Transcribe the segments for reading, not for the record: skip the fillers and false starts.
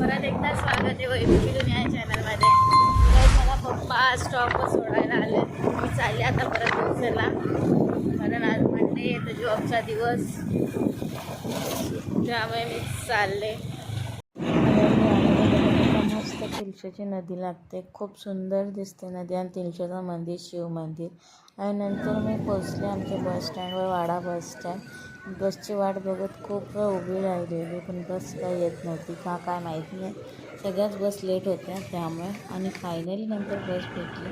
परत एकदा स्वागत आहे वैभवी दुनिया चॅनलमध्ये. मला पप्पा स्टॉपवर सोडायला आले. मी चालले आता परत दिवसाला, कारण आज मंडे येतो जॉबचा दिवस, त्यामुळे मी चालले. मस्त तिलशाची नदी लागते, खूप सुंदर दिसते नदी आणि तिलशाचं मंदिर, शिव मंदिर. आणि नंतर मी पोचले आमच्या बस स्टँडवर, वाडा बस स्टँड. बसची वाट बघत खूप वेळ उभी राहिलेली, पण बस काही येत नव्हती का काय माहीत नाही. सगळ्याच बस लेट होत्या त्यामुळे. आणि फायनली नंतर बस भेटली.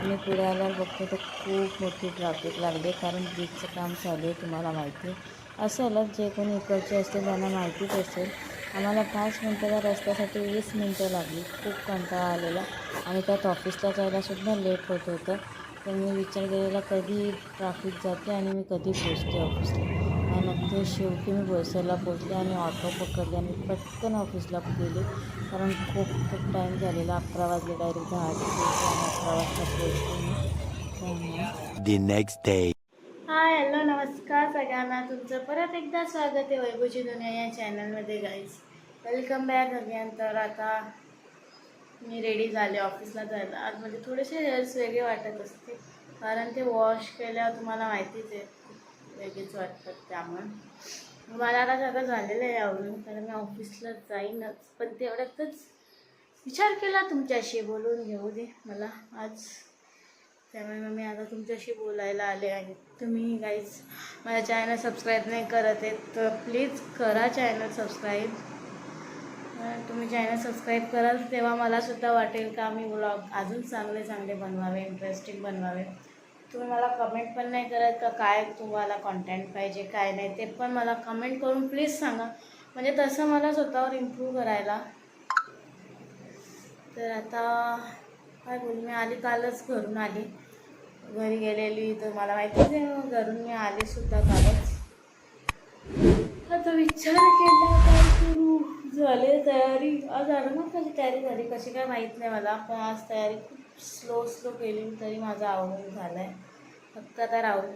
मी पुढे आल्यावर बघते तर खूप मोठी ट्रॅफिक लागली, कारण ब्रिजचं काम चालू आहे. तुम्हाला माहिती असेलच, जे कोणी इकडचे असतील त्यांना माहितीच असेल. आम्हाला 5 मिनटाच्या रस्त्यासाठी 20 मिनटं लागली. खूप कंटाळा आलेला आणि त्यात ऑफिसला जायलासुद्धा लेट होत होतं. तर मी विचार केलेला कधी ट्रॅफिक जाते आणि मी कधी पोचते ऑफिसला. आणि नंतर शेवटी मी बोईसरला पोचले आणि ऑटो पकडले आणि पटकन ऑफिसला गेले, कारण खूप टाईम झालेला. 11 वाजले, डायरेक्ट 10 आणि 11 वाजता पोचले मी. The next day. High, hello, नमस्कार सगळ्यांना. तुमचं परत एकदा स्वागत आहे वैभवची दुनिया या चॅनलमध्ये. Guys, welcome back again. तर आता मी रेडी झाले ऑफिसला जायला. आज म्हणजे थोडेसे हेअर्स वेगळे वाटत असते, कारण ते वॉश केल्यावर तुम्हाला माहितीच आहे वेगळेच वाटतात. त्यामुळे मला आता सगळं झालेलं आहे आवडून, कारण मी ऑफिसला जाईनच. पण तेवढ्यातच विचार केला तुमच्याशी बोलून घेऊ दे मला आज, त्यामुळे मग मी आता तुमच्याशी बोलायला आले आहे. तुम्ही गाईज माझ्या चॅनल सबस्क्राईब नाही करत आहेत तर प्लीज करा चॅनल सबस्क्राईब. तुम्ही चॅनल सबस्क्राईब कराल तेव्हा मलासुद्धा वाटेल का मी व्लॉग अजून चांगले बनवावे, इंटरेस्टिंग बनवावे. तुम्ही मला कमेंट पण नाही करत का काय तुम्हाला कॉन्टेंट पाहिजे काय नाही, ते पण मला कमेंट करून प्लीज सांगा, म्हणजे तसं मला स्वतःवर इम्प्रूव्ह करायला. तर आता काय बोलू, मी आली कालच, घरून आली. घरी गेलेली तर मला माहितीच आहे, घरून मी आलीसुद्धा कालच. आता विचार केला काय करू, झाले तयारी. आज कशी तयारी झाली कशी काय माहीत नाही मला, पण आज तयारी खूप स्लो केली तरी माझं आवडून झालं आहे. फक्त आता राहुल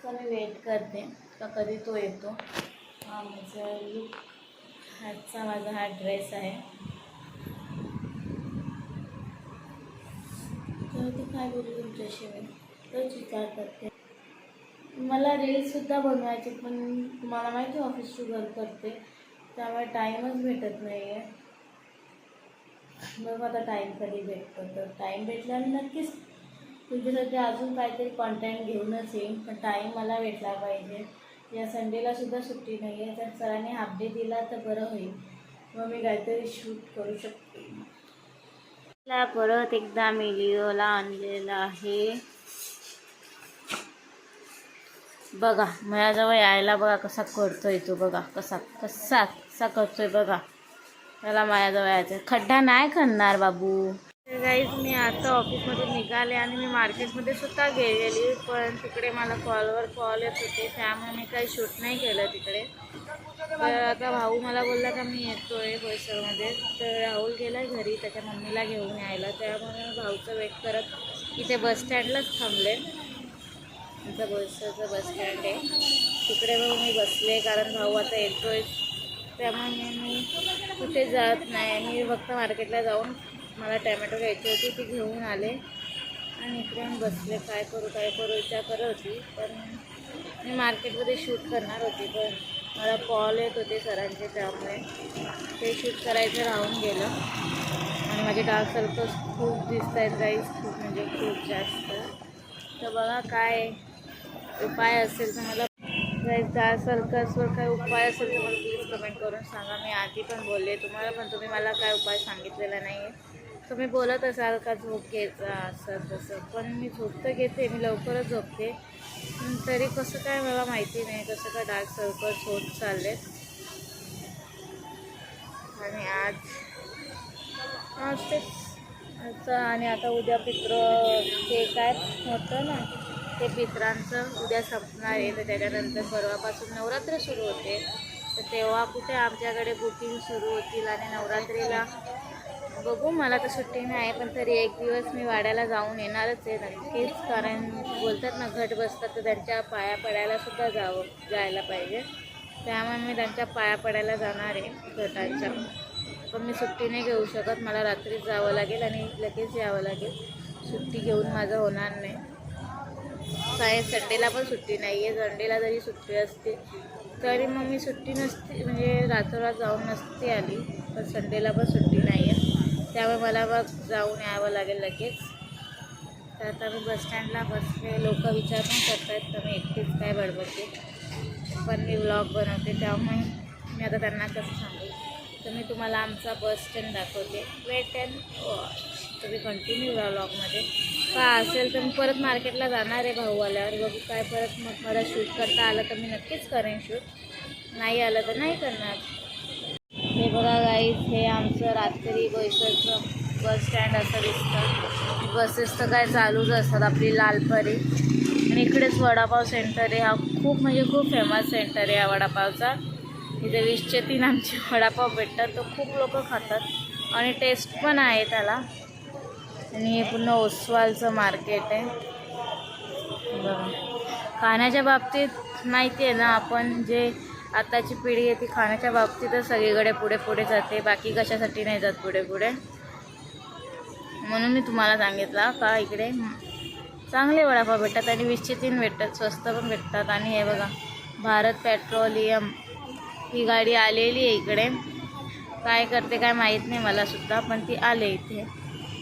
तर मी वेट करते का कधी तो येतो. हा माझा लुक, ह्याचा माझा हा ड्रेस आहे. तर ते काय बोलू तुमच्याशी, मी तोच विचार करते. मला रील्ससुद्धा बनवायचे, पण तुम्हाला माहिती ऑफिस टू घर करते त्यामुळे टाईमच भेटत नाही आहे. बघ आता टाईम कधी भेटतो, तर टाईम भेटल्याने नक्कीच तुमच्यासाठी अजून काहीतरी कॉन्टेंट घेऊनच येईन. पण टाईम मला भेटला पाहिजे. या संडेलासुद्धा सुट्टी नाही आहे, तर सरांनी हाफ डे दिला तर बरं होईल, मग मी काहीतरी शूट करू शकते. परत एकदा मिलिओला आणलेला आहे. बघा माझ्याजवळ यायला बघा कसा करतोय तो, बघा कसा कसा कसा करतोय बघा. त्याला माझ्याजवळ यायचं, खड्डा नाही करणार बाबू. गाईज, मी आता ऑफिसमधून निघाले आणि मी मार्केटमध्ये सुद्धा गेलेली, पण तिकडे मला कॉलवर कॉल येत होते त्यामुळे मी काही शूट नाही केलं तिकडे. तर आता भाऊ मला बोलला का मी येतो आहे बोईसरमध्ये, तर राहुल गेला घरी त्याच्या मम्मीला घेऊन यायला. त्यामुळे भाऊचं वेट करत इथे बस स्टँडलाच थांबले. आमचं बोईसरचं बस स्टँड आहे तिकडे, मग मी बसले कारण भाऊ आता येतो आहे. त्यामुळे मी कुठे जात नाही, मी फक्त मार्केटला जाऊन मला टॅमॅटो घ्यायची होती ती घेऊन आले आणि इकडे बसले. काय करू विचार करत होती, पण मी मार्केटमध्ये शूट करणार होती, पण मला कॉल येत होते सरांचे त्यामुळे ते शूट करायचं राहून गेलं. आणि माझे डार्क सर्कल्स खूप दिसत आहेत गाईज, खूप म्हणजे खूप जास्त. तर बघा काय उपाय असेल तर मला, डार्क सर्कल्सवर काय उपाय असेल तर मला प्लीज कमेंट करून सांगा. मी आधी पण बोलले तुम्हाला, पण तुम्ही मला काय उपाय सांगितलेला नाही आहे. तुम्ही बोलत असाल का झोप घ्यायचा असं तसं, पण मी झोप तर घेते, मी लवकरच झोपते, तरी कसं काय मला माहिती नाही कसं काय डार्क सर्कल्स होत चालले. आणि आज तेच असं. आणि आता उद्या ते काय होतं ना, ते पितरांचं उद्या संपणार आहे, तर त्याच्यानंतर परवापासून नवरात्र सुरू होते. तर तेव्हा कुठे आमच्याकडे बुकिंग सुरू होतील आणि नवरात्रीला बघू. मला तर सुट्टी नाही आहे, पण तरी एक दिवस मी वाड्याला जाऊन येणारच आहे नक्कीच, कारण बोलतात ना घट बसतात तर त्यांच्या पाया पडायलासुद्धा जायला पाहिजे. त्यामुळे मी त्यांच्या पाया पडायला जाणार आहे घटाच्या. पण मी सुट्टी नाही घेऊ शकत, मला रात्रीच जावं लागेल आणि लगेच यावं लागेल. सुट्टी घेऊन माझं होणार नाही. संडेला पण सुट्टी नाही आहे, संडेला जरी सुट्टी असते तरी मग मी सुट्टी नसते, म्हणजे रात्ररात जाऊन नसते आली, पण संडेला पण सुट्टी नाही आहे, त्यामुळे मला मग जाऊन यावं लागेल लगेच. तर आता मी बसस्टँडला बसले. लोक विचार पण करत आहेत तर मी एकटीच काय बडबडते, पण मी व्लॉग बनवते, त्यामुळे मी आता त्यांना कसं सांगू. तर मी तुम्हाला आमचा बस स्टँड दाखवते. Wait and watch. तुम्ही कंटिन्यू व्लॉगमध्ये का असेल तर मी परत मार्केटला जाणार आहे भाऊ आल्यावर, बघू काय परत मग मला शूट करता आलं तर मी नक्कीच करेन शूट, नाही आलं तर नाही करणार. हे बघा गाईज, हे आमचं रात्री बोईसरचं बस स्टँड असं दिसतं. बसेस तर काय चालूच असतात आपली लालपरी. आणि इकडेच वडापाव सेंटर आहे. हा खूप म्हणजे खूप फेमस सेंटर आहे हा वडापावचा. इथे 20चे 3 आमचे वडापाव भेटतात, तो खूप लोक खातात आणि टेस्ट पण आहे त्याला. आणि हे पूर्ण ओसवालचं मार्केट आहे. बघा, खाण्याच्या बाबतीत माहिती आहे ना, आपण जे आताची पिढी आहे ती खाण्याच्या बाबतीतच सगळीकडे पुढे पुढे जाते, बाकी कशासाठी नाही जात पुढे पुढे. म्हणून मी तुम्हाला सांगितलं का इकडे चांगले वडापाव भेटतात आणि 20चे 3 भेटतात, स्वस्त पण भेटतात. आणि हे बघा, भारत पेट्रोलियम ही गाडी आलेली आहे इकडे. काय करते काय माहीत नाही मला सुद्धा, पण ती आले इथे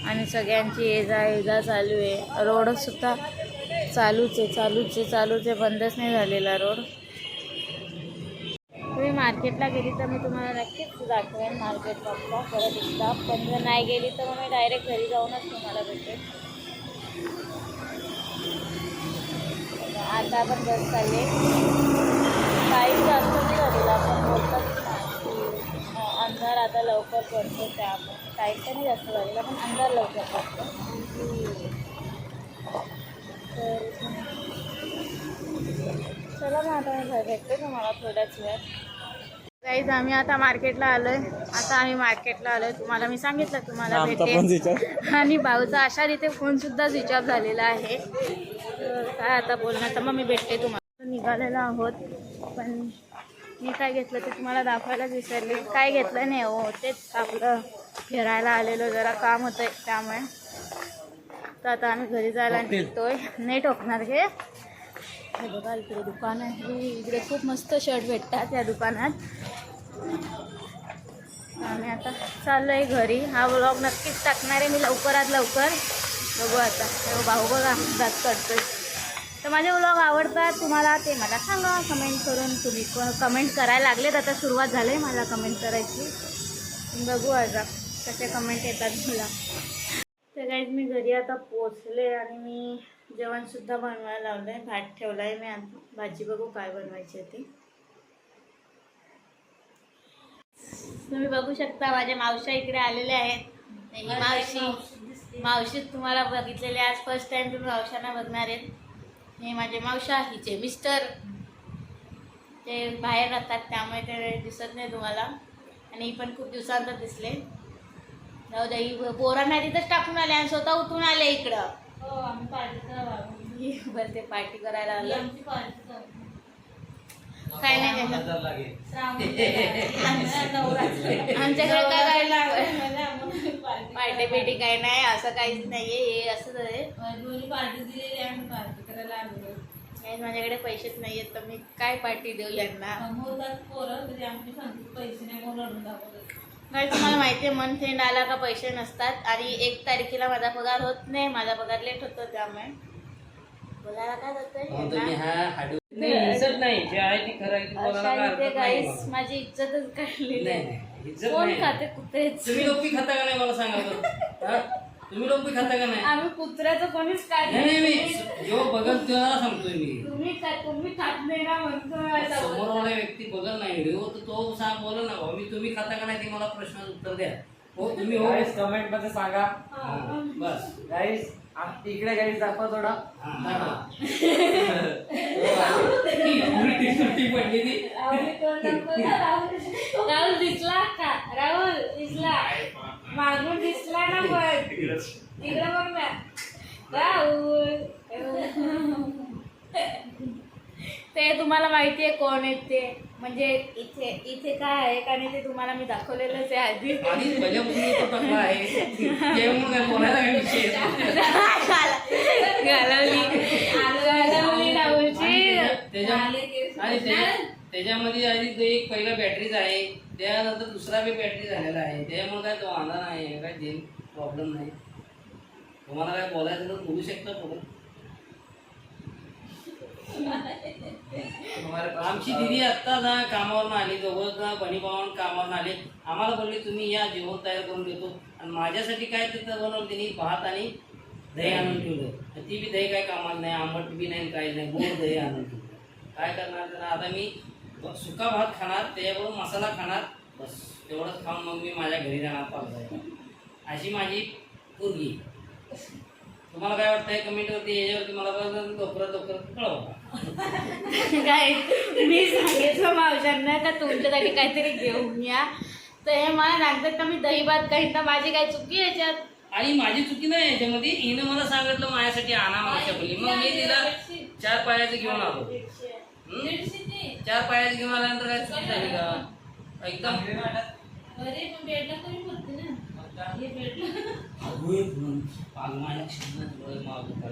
आणि सगळ्यांची ये जा चालू आहे. रोडसुद्धा चालूच आहे, बंदच नाही झालेला रोड. तुम्ही मार्केटला गेली तर मी तुम्हाला नक्कीच दाखवेन मार्केट बघता परत एकदा, पण जर नाही गेली तर मग मी डायरेक्ट घरी जाऊनच तुम्हाला भेटेन. आता आपण बस चालले. टाईम जास्त नाही झालेला, पण बोलतात अंधार आता लवकर पडतो, त्यामुळे टाईम पण नाही जास्त झालेला, पण अंधार लवकर पडतो. तर चला मग आता मी भेटते तुम्हाला थोड्याच वेळात. गाईज, आम्ही आता मार्केटला आलोय. तुम्हाला मी सांगितलं तुम्हाला भेटेल. आणि भाऊचा अशा रीते फोनसुद्धा स्विच ऑफ झालेला आहे. तर काय आता बोलणार, तर मग मी भेटते तुम्हाला. निघालेलो आहोत, पण मी काय घेतलं ते तुम्हाला दाखवायलाच विसरले. काय घेतलं नाही हो, तेच आपलं फिरायला आलेलो, जरा काम होतं त्यामुळे. तर आता आम्ही घरी जायला निघतोय. नाही टोकणार घे. हे बघा, इकडे दुकान आहे, इकडे खूप मस्त शर्ट भेटतात या दुकानात. आम्ही आता चाललो आहे घरी. हा व्लॉग नक्कीच टाकणार आहे मी लवकरात लवकर. बघू आता. भाऊ बघा दात काढतोय. तर माझे व्लॉग आवडतात तुम्हाला ते मला सांगा कमेंट करून. तुम्ही पण कमेंट करायला लागलेत, आता सुरुवात झाली मला कमेंट करायची. बघू आता कसे कमेंट येतात मला. तर गाईज, मी घरी आता पोचले आणि मी जेवणसुद्धा बनवायला लावलं आहे. भात ठेवला आहे मी. आता भाजी बघू काय बनवायची आहे ती. तुम्ही बघू शकता माझ्या मावश्या इकडे आलेल्या आहेत. ही मावशी तुम्हाला बघितलेले आज फर्स्ट टाइम तुम्ही मावशांना बघणार आहेत. हे माझे मावशा, हिचे मिस्टर, ते बाहेर राहतात त्यामुळे ते दिसत नाही तुम्हाला. आणि ही पण खूप दिवसांतर दिसले. जाऊ द्या, ही पोरांना तिथंच टाकून आले आणि स्वतः उठून आले इकडं. आम्ही पार्टी करायला बरं, ते पार्टी करायला आलं. काय नाही आमच्याकडे काय पार्टी बिटी काय नाही, असं काहीच नाहीये. हे असंच आहे, पार्टी दिलेली आम्ही पार्टी करायला आलो. माझ्याकडे पैसेच नाही आहेत तर मी काय पार्टी देऊ यांना. पैसे नाही म्हणून नाही. तुम्हाला माहिती आहे मंथ एंड आला का पैसे नसतात आणि 1 तारखेला माझा पगार होत नाही. माझा पगार लेट होतो त्यामुळे बोलायला काय जातंय. माझी इज्जतच काढलेली. कोण खाते कुत्रेच? तुम्ही लोक खाता का नाही मला सांगा. तुम्ही लोक खाता का नाही? आम्ही कुत्र्याचं कोणीच काढलं नाही. जो बघल त्याला सांगतोय मी. तुम्ही खात नाही ना म्हणतो. समोरवाला व्यक्ती बघल नाही व्हिडिओ तर तो सांग बोल ना, मी तुम्ही खाता का नाही ते मला प्रश्नाचं उत्तर द्या. हो तुम्ही हो कमेंट मध्ये सांगा. बस गाईस इकडे गाईस दाखवा थोडा. पडली ती. राहुल दिसला का? राहुल दिसला, मागून दिसला ना. पण इकडे बघ ना राहुल. ते तुम्हाला माहिती आहे कोण आहेत ते. म्हणजे इथे इथे काय आहे कारण ते तुम्हाला मी दाखवलेलंच आहे आधी. आधी पहिल्यापासून तो टकला आहे त्यामुळे काय बोलायला काय विषय येत घालवली राहुलची. त्याच्यामध्ये आधी तो एक पहिला बॅटरीच आहे, त्यानंतर दुसरा बी बॅटरी झालेला आहे, त्यामुळे काय तो वांधा नाही, काय प्रॉब्लेम नाही. तुम्हाला काय बोलायचं तर बोलू शकता पुढे. आमची दिदी आत्ता जा कामावरून आली, दोघं बनी भावान कामावरून आले. आम्हाला बोलले तुम्ही या जेवण तयार करून देतो, आणि माझ्यासाठी काय तिथं बनवलं त्यांनी भात आणि दही आणून ठेवलं. ती बी दही काय कामाला नाही, आंबट बी नाही, काही नाही, गोड दही आणून ठेवलं. काय करणार तर आता मी सुका भात खाणार, त्याच्याबरोबर मसाला खाणार, बस तेवढंच खाऊन मग मी माझ्या घरी जाणार पाहिजे. अशी माझी पोरगी. तुम्हाला काय वाटतंय कमेंटवरती, याच्यावरती मला लवकरात कळवा. काय मी सांगितलं मावशांना का तुमच्यासाठी काहीतरी घेऊन या, तर हे मला सांगतात का मी दही भात काही, तर माझी काय चुकी आहे याच्यात? आणि माझी चुकी नाही याच्यामध्ये. हिनं मला सांगितलं माझ्यासाठी आणा मावशा बोली, मग मी तिला 4 पायाचं घेऊन आलो. 4 पायाचं घेऊन आल्यानंतर काय चुकी झाली का एकदम?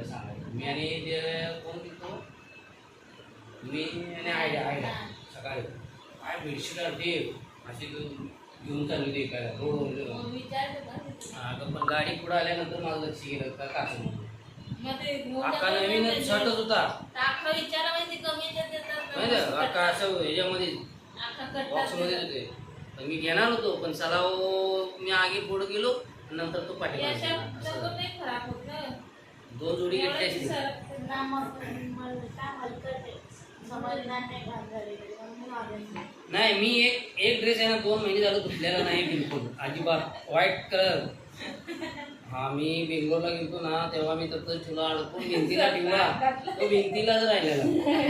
सांगायचं मी आणि ते कोण दिसतो, मी आणि आयडिया सकाळी काय बेडशीट आणते अशी घेऊन चालू दे काय रोड. अगं पण गाडी पुढे आल्यानंतर माझं लक्ष गेलं का कासं म्हणून अक्का नवीनच शर्टच होता माहिती अक्का असं ह्याच्यामध्ये बॉक्समध्येच होते. तर मी घेणार होतो पण चला मी आगे पुढे गेलो, नंतर तो पाठी 2 जोडी घेतली अशी. नाही मी एक ड्रेस आहे ना 2 महिने झालं धुतलेला नाही बिलकुल अजिबात. White colour. हा मी बेंगलोरला गेलतो ना तेव्हा मी तसंच ठेवला, अडकून भिंतीला ठेवला, तो भिंतीलाच राहिलेला.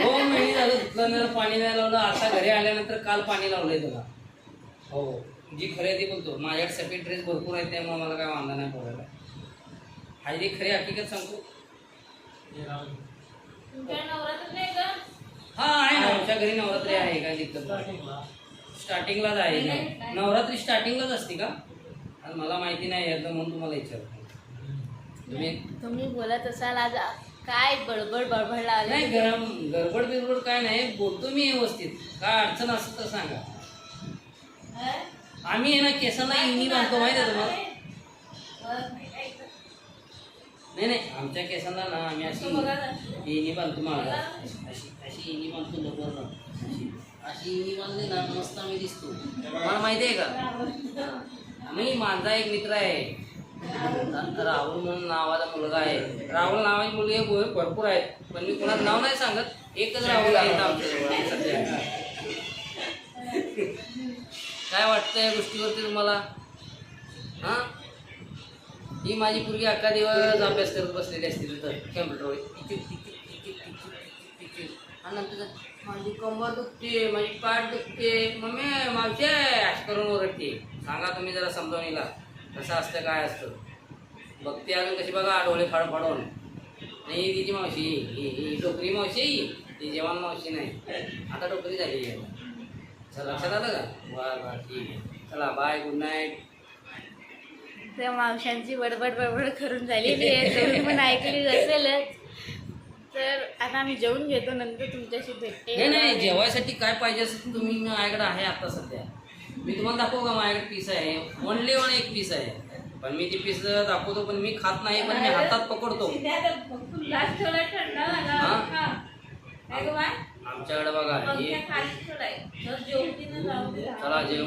2 महिने झालं धुतलं नाही, पाणी नाही लावलं. आता घरी आल्यानंतर काल पाणी लावलंय त्याला. हो जी खरं आहे ते बोलतो. माझ्याकडे सफेद ड्रेस भरपूर आहे त्यामुळे मला काय वांधा नाही पडायला. हा जी खरी हकीकत सांगतो. हा आहे ना आमच्या घरी नवरात्री आहे काय दिक्कत नाही. स्टार्टिंगलाच आहे नवरात्री स्टार्टिंगलाच असते का? आणि मला माहिती नाही याचं म्हणून तुम्हाला विचारतो. तुम्ही बोलत असाल आज काय बडबड लावली? नाही गडबड बिरबड काय नाही, बोलतो मी व्यवस्थित. काय अडचण असेल तर सांगा. आम्ही आहे ना केसाला इनी बांधतो माहिती आहे तुम्हाला? नाही आमच्या केसांना ना आम्ही अशी इनी बांधतो. मला अशी इनी बांधतो लवकर, अशी इनी बांधली ना मस्त आम्ही दिसतो. मला माहिती आहे का? मी माझा एक मित्र आहे राहुल म्हणून नावाचा मुलगा आहे. राहुल नावाची मुलगी भरपूर आहेत पण मी कोणाचं नाव नाही सांगत. एकच राहुल आहे आमच्या सध्या. काय वाटतं या गोष्टीवरती तुम्हाला? हां ही माझी पोरगी अख्खा दिवस अभ्यास करत बसलेली असते तिथं कम्प्युटरवर. आणि नंतर माझी कंबर दुखते, माझी पाठ दुखते, मम्मी मावशी अश करून ओरडते. सांगा तुम्ही जरा समजावणीला कसं असतं काय असतं. बघते अजून कशी बघा डोळे फाडून. नाही तिची मावशी ही डोकरी मावशी, ती जेवण मावशी नाही, आता डोकरी झाली आहे. चला लक्षात आलं का? बरं ठीक आहे, चला बाय, गुड नाईट. त्या मावशांची बडबड करून झालेली आहे, तुम्ही पण ऐकली असेलच. तर आता आम्ही जेवून घेतो, नंतर तुमच्याशी भेटते. नाही जेवायसाठी काय पाहिजे असेल तुम्ही माझ्याकडे आहे आता सध्या. मी तुम्हाला दाखवू का? माझ्याकडे पीस आहे, ओनली 1 पीस आहे. पण मी ती पीस दाखवतो पण मी खात नाही, पण मी हातात पकडतो. आमच्याकडे बघा चला जेव.